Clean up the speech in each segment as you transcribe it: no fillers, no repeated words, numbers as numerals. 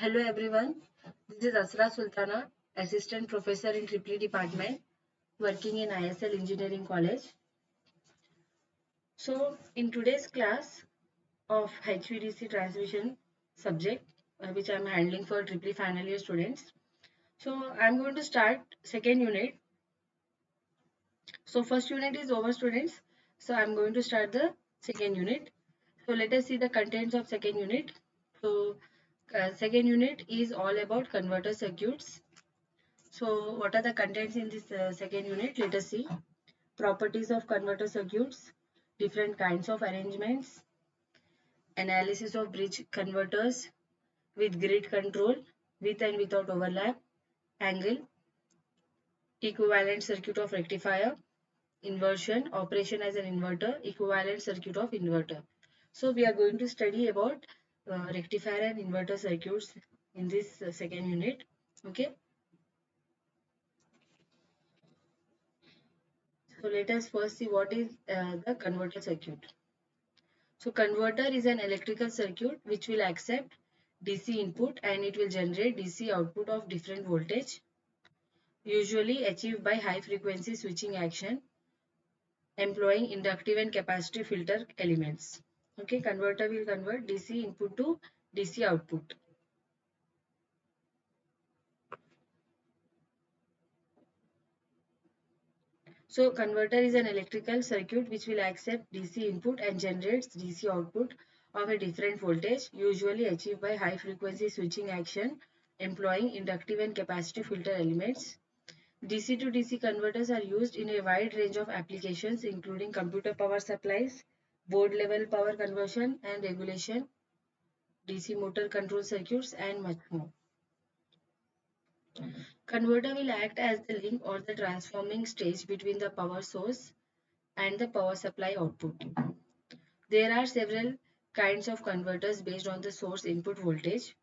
Hello everyone, this is Asra Sultana, Assistant Professor in Triply Department, working in ISL Engineering College. So, in today's class of HVDC transmission subject, which I am handling for Triply final year students. So, I am going to start second unit. So, first unit is over students. So, I am going to start the second unit. So, let us see the contents of second unit. So, second unit is all about converter circuits. So what are the contents in this second unit? Let us see. Properties of converter circuits, different kinds of arrangements, analysis of bridge converters with grid control, with and without overlap, angle, equivalent circuit of rectifier, inversion, operation as an inverter, equivalent circuit of inverter. So we are going to study about rectifier and inverter circuits in this second unit. Okay. So let us first see what is the converter circuit. So converter is an electrical circuit which will accept DC input and it will generate DC output of different voltage, usually achieved by high frequency switching action employing inductive and capacitive filter elements. Okay, converter will convert DC input to DC output. So converter is an electrical circuit which will accept DC input and generates DC output of a different voltage, usually achieved by high frequency switching action employing inductive and capacitive filter elements. DC to DC converters are used in a wide range of applications including computer power supplies, board level power conversion and regulation, DC motor control circuits and much more. Converter will act as the link or the transforming stage between the power source and the power supply output. There are several kinds of converters based on the source input voltage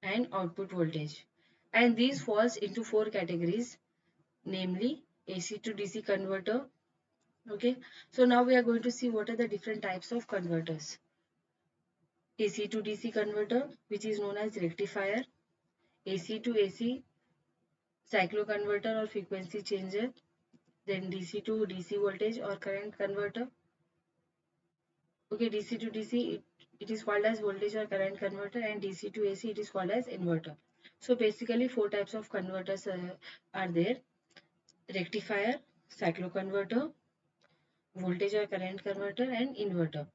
and output voltage, and these falls into four categories, namely AC to DC converter. Okay, so now we are going to see what are the different types of converters. AC to DC converter, which is known as rectifier, AC to AC cycloconverter or frequency changer, then DC to DC voltage or current converter. Okay, DC to DC, it is called as voltage or current converter, and DC to AC, it is called as inverter. So basically, four types of converters are there: rectifier, cycloconverter, voltage or current converter, and inverter.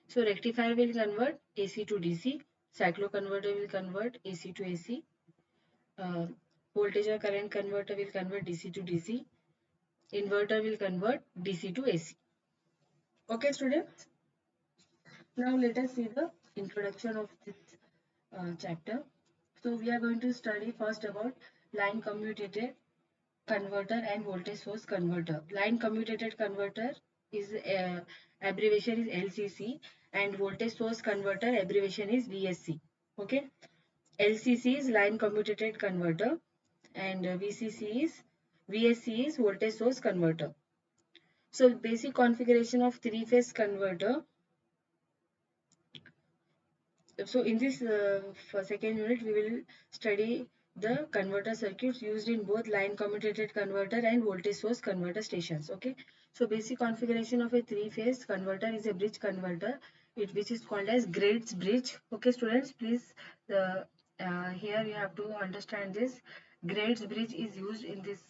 So rectifier will convert AC to DC, cycloconverter will convert AC to AC, uh, voltage or current converter will convert DC to DC, inverter will convert DC to AC. Okay, students. Now let us see the introduction of this chapter. So we are going to study first about line commutated converter and voltage source converter. Line commutated converter is abbreviation is LCC, and voltage source converter abbreviation is VSC. Okay, LCC is line commutated converter, and VSC is voltage source converter. So basic configuration of three-phase converter. So in this for second unit, we will study the converter circuits used in both line commutated converter and voltage source converter stations. Okay. So basic configuration of a three-phase converter is a bridge converter, which is called as Grade's bridge. Okay, students, please here you have to understand this. Grade's bridge is used in this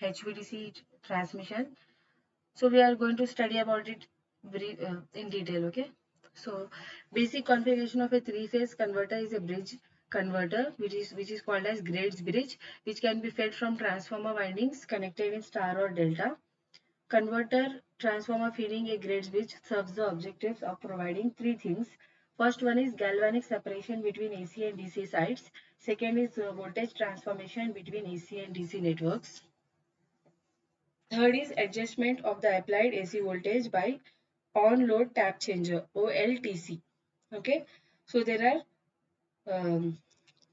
HVDC transmission. So we are going to study about it in detail. Okay. So basic configuration of a three-phase converter is a bridge converter, which is called as Grade's bridge, which can be fed from transformer windings connected in star or delta. Converter transformer feeding a Grade's bridge serves the objectives of providing three things. First one is galvanic separation between AC and DC sides. Second is voltage transformation between AC and DC networks. Third is adjustment of the applied AC voltage by on-load tap changer, OLTC. Okay, so there are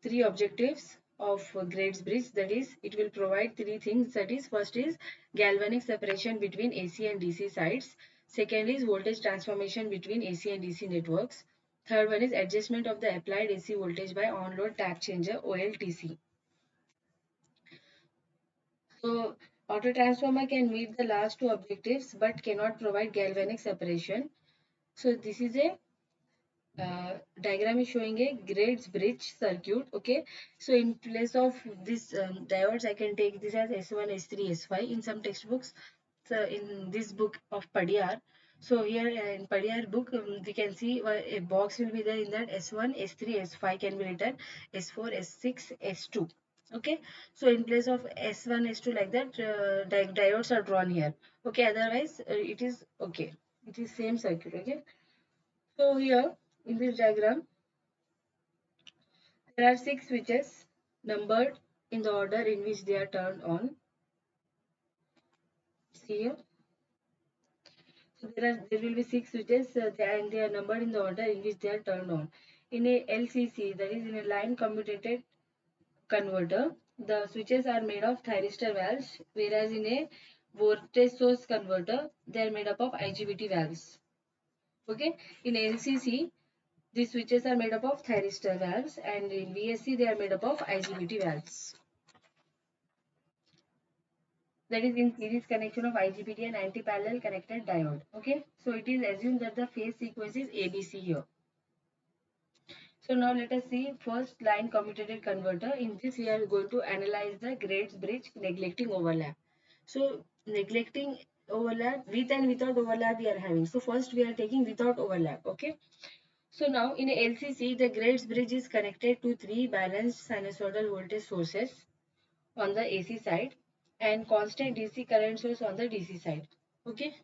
three objectives of Grade's bridge, that is it will provide three things, that is first is galvanic separation between AC and DC sides, second is voltage transformation between AC and DC networks, Third one is adjustment of the applied AC voltage by on-load tap changer OLTC. So auto transformer can meet the last two objectives but cannot provide galvanic separation. So this is a diagram is showing a Graves bridge circuit. Okay, so in place of this diodes, I can take this as S1, S3, S5 in some textbooks. So in this book of Padiyar, so here in Padiyar book, we can see a box will be there. In that S1, S3, S5 can be written, S4, S6, S2. Okay, so in place of S1, S2 like that, diodes are drawn here. Okay, otherwise it is okay. It is same circuit. Okay, so here in this diagram, there are six switches numbered in the order in which they are turned on. See here. So there will be six switches and they are numbered in the order in which they are turned on. In a LCC, that is in a line commutated converter, the switches are made of thyristor valves, whereas in a voltage source converter, they are made up of IGBT valves. Okay, in LCC, these switches are made up of thyristor valves, and in VSC, they are made up of IGBT valves. That is in series connection of IGBT and anti-parallel connected diode. Okay, so it is assumed that the phase sequence is ABC here. So now let us see first line commutated converter. In this we are going to analyze the Graves bridge neglecting overlap. So neglecting overlap, with and without overlap we are having. So first we are taking without overlap. Okay. So now in a LCC the Graves bridge is connected to three balanced sinusoidal voltage sources on the AC side and constant DC current source on the DC side. Okay.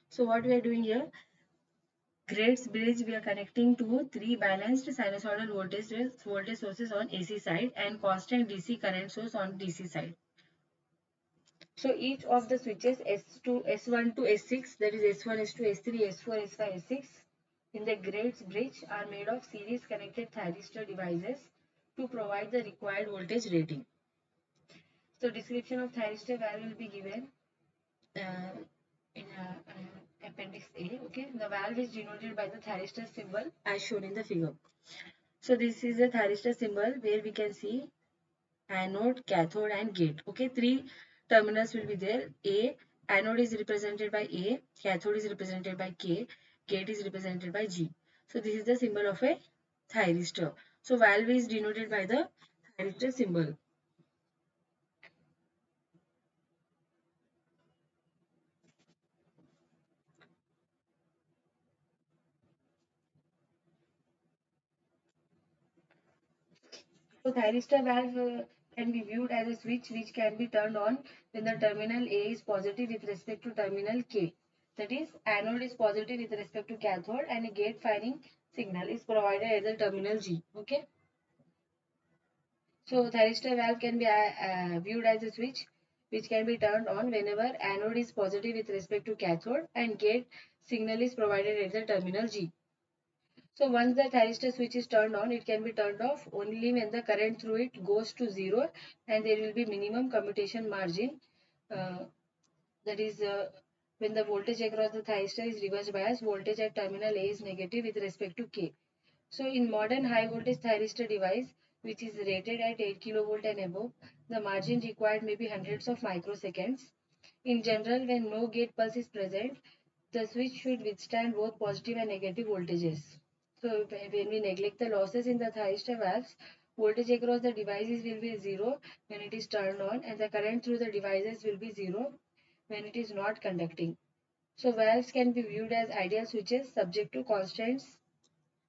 So what we are doing here, Graves bridge we are connecting to three balanced sinusoidal voltage sources on AC side and constant DC current source on DC side. So each of the switches S1 to S6, that is S1, S2, S3, S4, S5, S6 in the Graves bridge are made of series connected thyristor devices to provide the required voltage rating. So description of thyristor valve will be given uh, in appendix A. Okay, the valve is denoted by the thyristor symbol as shown in the figure. So this is the thyristor symbol where we can see anode, cathode and gate. Okay, three terminals will be there. A, anode is represented by A, cathode is represented by K, gate is represented by G. So this is the symbol of a thyristor. So valve is denoted by the thyristor symbol. So thyristor valve can be viewed as a switch which can be turned on when the terminal A is positive with respect to terminal K. That is, anode is positive with respect to cathode and a gate firing signal is provided at the terminal G. Okay. So thyristor valve can be viewed as a switch which can be turned on whenever anode is positive with respect to cathode and gate signal is provided at the terminal G. So once the thyristor switch is turned on, it can be turned off only when the current through it goes to zero and there will be minimum commutation margin. Uh, that is when the voltage across the thyristor is reverse bias, voltage at terminal A is negative with respect to K. So in modern high voltage thyristor device, which is rated at 8 kV and above, the margin required may be hundreds of microseconds. In general, when no gate pulse is present, the switch should withstand both positive and negative voltages. So when we neglect the losses in the thyristor valves, voltage across the devices will be zero when it is turned on and the current through the devices will be zero when it is not conducting. So valves can be viewed as ideal switches subject to constants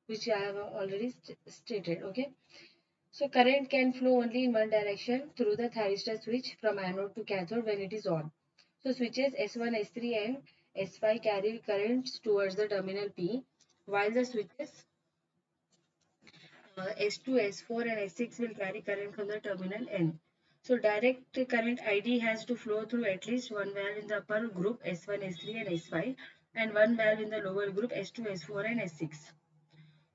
which I have already stated. Okay. So current can flow only in one direction through the thyristor switch from anode to cathode when it is on. So switches S1, S3 and S5 carry currents towards the terminal P, while the switches S2, S4 and S6 will carry current from the terminal N. So direct current ID has to flow through at least one valve in the upper group S1, S3 and S5 and one valve in the lower group S2, S4 and S6.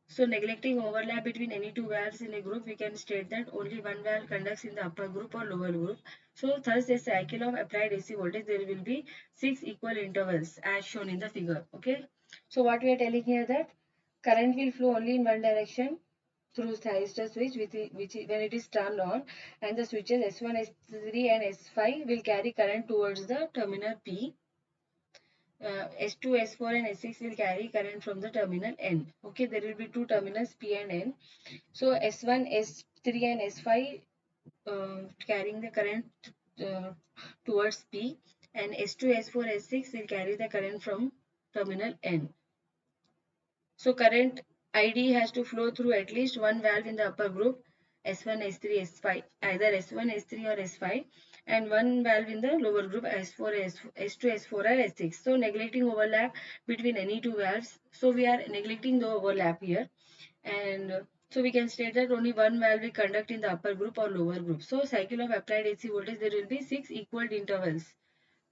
So neglecting overlap between any two valves in a group, we can state that only one valve conducts in the upper group or lower group. So thus a cycle of applied AC voltage, there will be 6 equal intervals as shown in the figure. Okay. So what we are telling here that Current will flow only in one direction through thyristor switch when it is turned on, and the switches S1, S3 and S5 will carry current towards the terminal P. S2, S4 and S6 will carry current from the terminal N. Okay, there will be two terminals P and N. So S1, S3 and S5 carrying the current uh, towards P, and S2, S4, S6 will carry the current from terminal N. So current ID has to flow through at least one valve in the upper group S1, S3, S5, either S1, S3 or S5, and one valve in the lower group S4, S2, S4 or S6. So neglecting overlap between any two valves. So we are neglecting the overlap here, and so we can state that only one valve will conduct in the upper group or lower group. So cycle of applied AC voltage, there will be 6 equal intervals,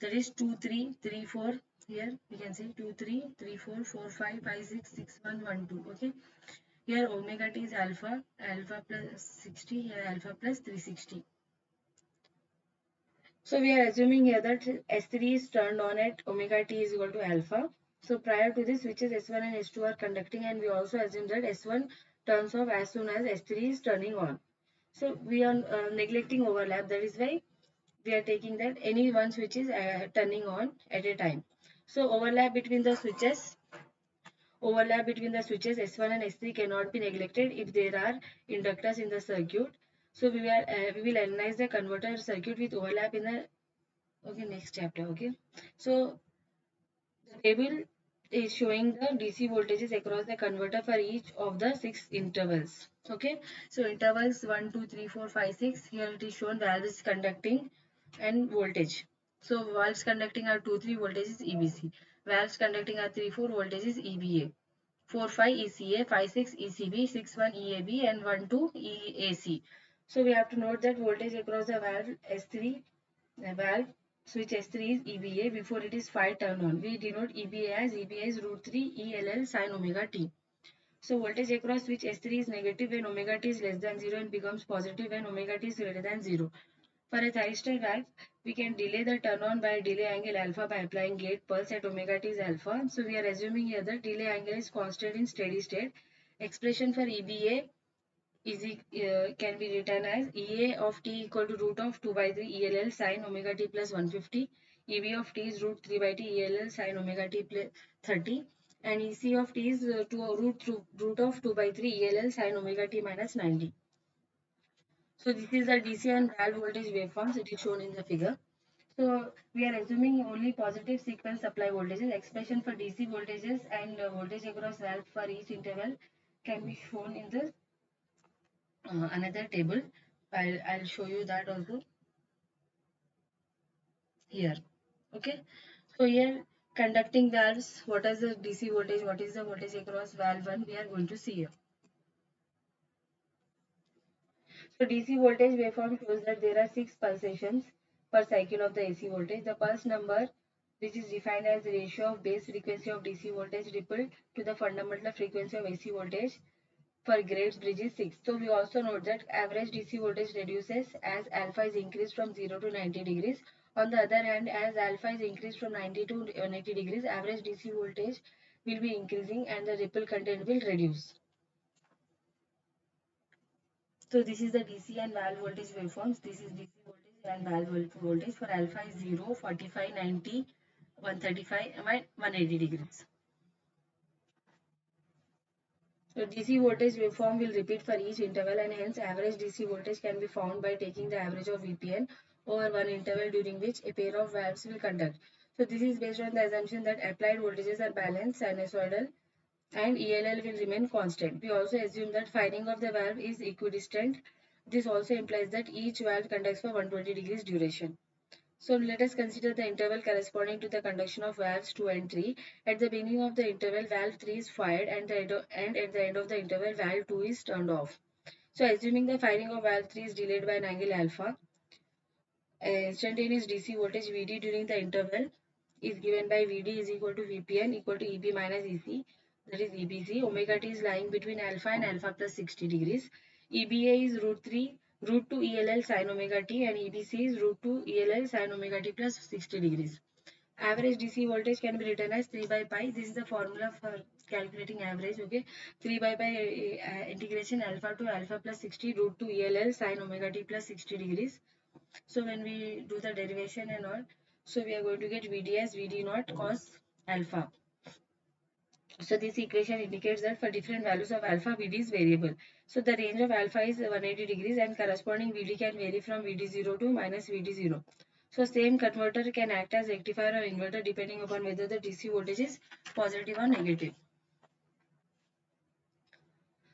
that is 2 3 3 4. Here we can say 2 3 3 4 4 5 5 6 6 1 1 2. Okay, here omega t is alpha plus 60, here alpha plus 360. So we are assuming here that S3 is turned on at omega t is equal to alpha. So prior to this, switches S1 and S2 are conducting, and we also assume that S1 turns off as soon as S3 is turning on. So we are neglecting overlap, that is why we are taking that any one switch is turning on at a time. So overlap between the switches S1 and S3 cannot be neglected if there are inductors in the circuit. So we will analyze the converter circuit with overlap in the next chapter. Okay, so the table is showing the DC voltages across the converter for each of the 6 intervals. Okay, so intervals 1, 2, 3, 4, 5, 6. Here it is shown valves conducting and voltage. So valves conducting are 2, 3, voltage is EBC. Valves conducting are 3, 4, voltage is EBA. 4, 5 ECA, 5, 6 ECB, 6, 1 EAB and 1, 2 EAC. So we have to note that voltage across the valve S3, the valve switch S3 is EBA before it is 5 turn on. We denote EBA is root 3 ELL sin omega t. So voltage across switch S3 is negative when omega t is less than 0 and becomes positive when omega t is greater than 0. For a thyristor valve, we can delay the turn on by delay angle alpha by applying gate pulse at omega t is alpha. So we are assuming here that delay angle is constant in steady state. Expression for EBA can be written as EA of t equal to root of 2 by 3 ELL sin omega t plus 150. EB of t is root 3 by t ELL sin omega t plus 30. And EC of t is root of 2 by 3 ELL sin omega t minus 90. So this is the DC and valve voltage waveforms. It is shown in the figure. So we are assuming only positive sequence supply voltages. Expression for DC voltages and voltage across valve for each interval can be shown in the another table. I'll show you that also here. Okay. So here conducting valves, what is the DC voltage, what is the voltage across valve 1, we are going to see here. So DC voltage waveform shows that there are 6 pulsations per cycle of the AC voltage. The pulse number, which is defined as the ratio of base frequency of DC voltage ripple to the fundamental frequency of AC voltage for grades bridge is 6. So we also note that average DC voltage reduces as alpha is increased from 0 to 90 degrees. On the other hand, as alpha is increased from 90 to 180 degrees, average DC voltage will be increasing and the ripple content will reduce. So this is the DC and valve voltage waveforms. This is DC voltage and valve voltage. For alpha is 0, 45, 90, 135 and 180 degrees. So DC voltage waveform will repeat for each interval and hence average DC voltage can be found by taking the average of VPN over one interval during which a pair of valves will conduct. So this is based on the assumption that applied voltages are balanced, sinusoidal and ELL will remain constant. We also assume that firing of the valve is equidistant. This also implies that each valve conducts for 120 degrees duration. So let us consider the interval corresponding to the conduction of valves 2 and 3. At the beginning of the interval, valve 3 is fired and at the end of the interval, valve 2 is turned off. So assuming the firing of valve 3 is delayed by an angle alpha, instantaneous DC voltage Vd during the interval is given by Vd is equal to Vpn equal to Eb minus Ec, that is EBC. Omega t is lying between alpha and alpha plus 60 degrees. EBA is root 2 ELL sin omega t and EBC is root 2 ELL sin omega t plus 60 degrees. Average DC voltage can be written as 3 by pi. This is the formula for calculating average. Okay, 3 by integration alpha to alpha plus 60 root 2 ELL sine omega t plus 60 degrees. So when we do the derivation and all, so we are going to get VD as VD naught cos alpha. So this equation indicates that for different values of alpha, VD is variable. So the range of alpha is 180 degrees and corresponding VD can vary from VD0 to minus VD0. So same converter can act as rectifier or inverter depending upon whether the DC voltage is positive or negative.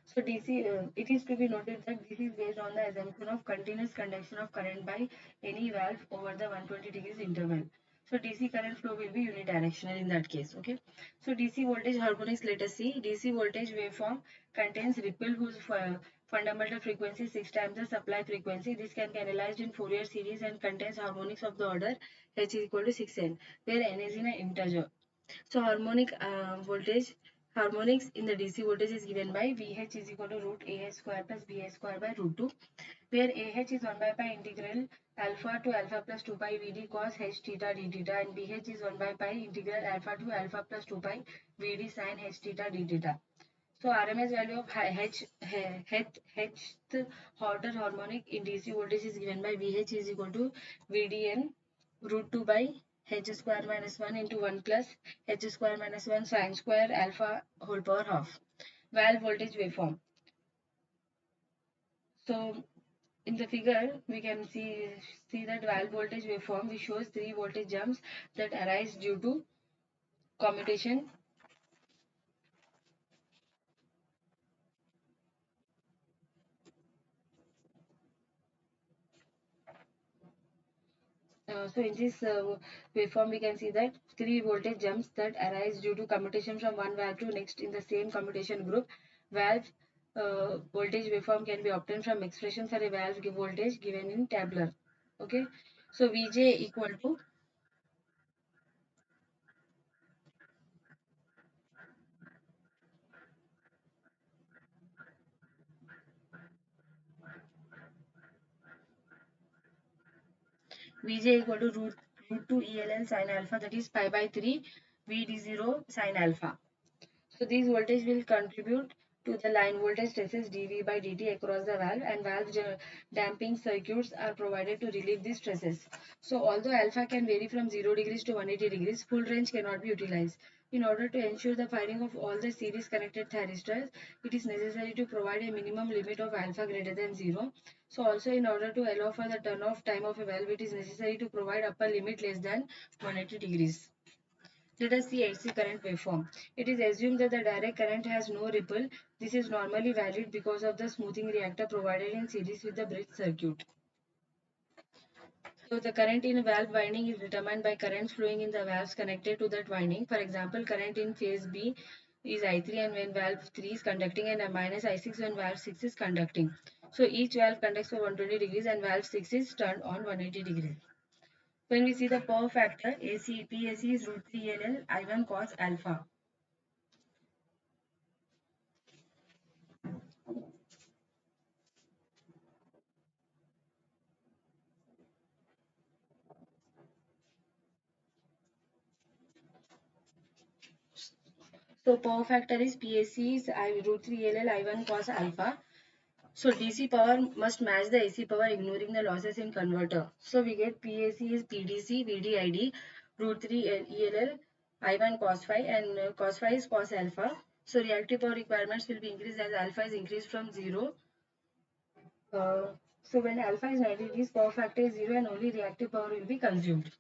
So DC, it is to be noted that this is based on the assumption of continuous conduction of current by any valve over the 120 degrees interval. So DC current flow will be unidirectional in that case. Okay. So DC voltage harmonics, let us see. DC voltage waveform contains ripple whose fundamental frequency is 6 times the supply frequency. This can be analyzed in Fourier series and contains harmonics of the order h is equal to 6n, where n is in an integer. So voltage harmonics in the DC voltage is given by VH is equal to root AH square plus BH square by root 2, where AH is 1 by pi integral alpha to alpha plus 2 pi VD cos H theta d theta, and BH is 1 by pi integral alpha to alpha plus 2 pi VD sin H theta d theta. So RMS value of Hth order harmonic in DC voltage is given by VH is equal to VDN root 2 by H square minus 1 into 1 plus H square minus 1 sin square alpha whole power half. Valve voltage waveform. So in the figure we can see that valve voltage waveform which shows three voltage jumps that arise due to commutation. So in this waveform, we can see that three voltage jumps that arise due to commutation from one valve to next in the same commutation group. Valve voltage waveform can be obtained from expression for a valve voltage given in tabular. Okay, so Vj equal to root 2 ELN sin alpha, that is pi by 3 VD0 sin alpha. So these voltage will contribute to the line voltage stresses dV by dt across the valve, and valve damping circuits are provided to relieve these stresses. So although alpha can vary from 0 degrees to 180 degrees, full range cannot be utilized. In order to ensure the firing of all the series connected thyristors, it is necessary to provide a minimum limit of alpha greater than 0. So also in order to allow for the turn off time of a valve, it is necessary to provide upper limit less than 180 degrees. Let us see AC current waveform. It is assumed that the direct current has no ripple. This is normally valid because of the smoothing reactor provided in series with the bridge circuit. So the current in a valve winding is determined by currents flowing in the valves connected to that winding. For example, current in phase B is I3 and when valve 3 is conducting, and minus I6 when valve 6 is conducting. So each valve conducts for 120 degrees and valve 6 is turned on 180 degrees. When we see the power factor, PAC is root 3 LL I1 cos alpha. So power factor is PAC is root 3 LL I1 cos alpha. So DC power must match the AC power ignoring the losses in converter. So we get PAC is PDC VDID root 3 ELL I1 cos phi, and cos phi is cos alpha. So reactive power requirements will be increased as alpha is increased from 0. So when alpha is 90 degrees, power factor is 0 and only reactive power will be consumed.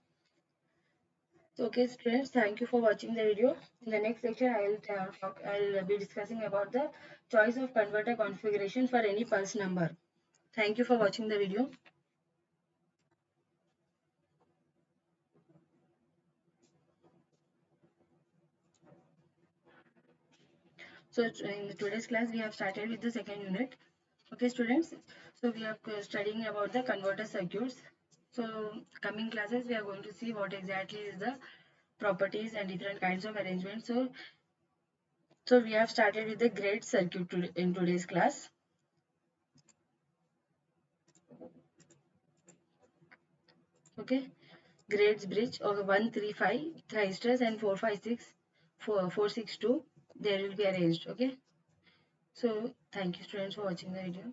So, okay, students, thank you for watching the video. In the next lecture, I'll be discussing about the choice of converter configuration for any pulse number. Thank you for watching the video. So in today's class, we have started with the second unit. Okay, students. So we are studying about the converter circuits. So coming classes, we are going to see what exactly is the properties and different kinds of arrangements. So we have started with the grid circuit in today's class. Okay, grades bridge of 135 thyristors and 456 462. there will be arranged. Okay. So thank you students for watching the video.